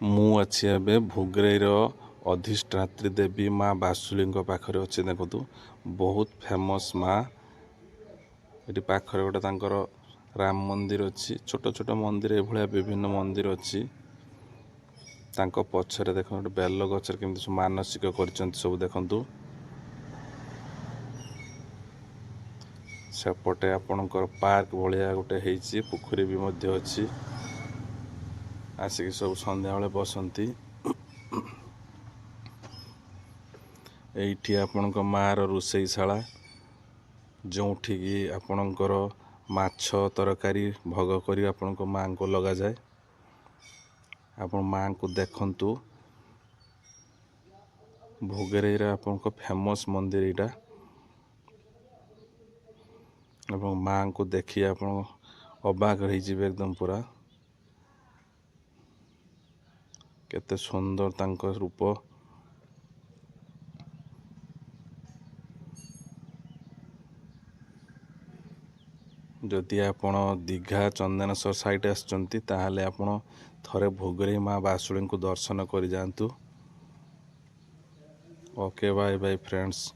ମୁଁ ଅଛି ଏବେ ଭୋଗରାଇର ଅଧିଷ୍ଠାତ୍ରୀ ଦେବୀ ମା ବାସୁଳୀଙ୍କ ପାଖରେ ଅଛି। ଦେଖନ୍ତୁ ବହୁତ ଫେମସ୍ ମା। ଏଠି ପାଖରେ ଗୋଟେ ତାଙ୍କର ରାମ ମନ୍ଦିର ଅଛି। ଛୋଟ ଛୋଟ ମନ୍ଦିର ଏଭଳିଆ ବିଭିନ୍ନ ମନ୍ଦିର ଅଛି। ତାଙ୍କ ପଛରେ ଦେଖନ୍ତୁ ଗୋଟେ ବେଲ ଗଛରେ କେମିତି ସବୁ ମାନସିକ କରିଛନ୍ତି ସବୁ ଦେଖନ୍ତୁ। ସେପଟେ ଆପଣଙ୍କର ପାର୍କ ଭଳିଆ ଗୋଟେ ହେଇଛି, ପୋଖରୀ ବି ମଧ୍ୟ ଅଛି। ଆସିକି ସବୁ ସନ୍ଧ୍ୟାବେଳେ ବସନ୍ତି। ଏଇଠି ଆପଣଙ୍କ ମାଆର ରୋଷେଇଶାଳା, ଯେଉଁଠିକି ଆପଣଙ୍କର ମାଛ ତରକାରୀ ଭୋଗ କରି ଆପଣଙ୍କ ମାଆଙ୍କୁ ଲଗାଯାଏ। ଆପଣ ମାଆଙ୍କୁ ଦେଖନ୍ତୁ। ଭୋଗରାଇର ଆପଣଙ୍କ ଫେମସ୍ ମନ୍ଦିର ଏଇଟା ଏବଂ ମାଆଙ୍କୁ ଦେଖି ଆପଣ ଅବାକ ହେଇଯିବେ ଏକଦମ ପୁରା। କେତେ ସୁନ୍ଦର ତାଙ୍କ ରୂପ। ଯଦି ଆପଣ ଦୀଘା ଚନ୍ଦନେଶ୍ୱର ସାଇଟ୍ ଆସିଛନ୍ତି ତାହେଲେ ଆପଣ ଥରେ ଭୋଗରାଇ ମା ବାସୁଳୀଙ୍କୁ ଦର୍ଶନ କରି ଯାଆନ୍ତୁ। Okay, bye bye friends.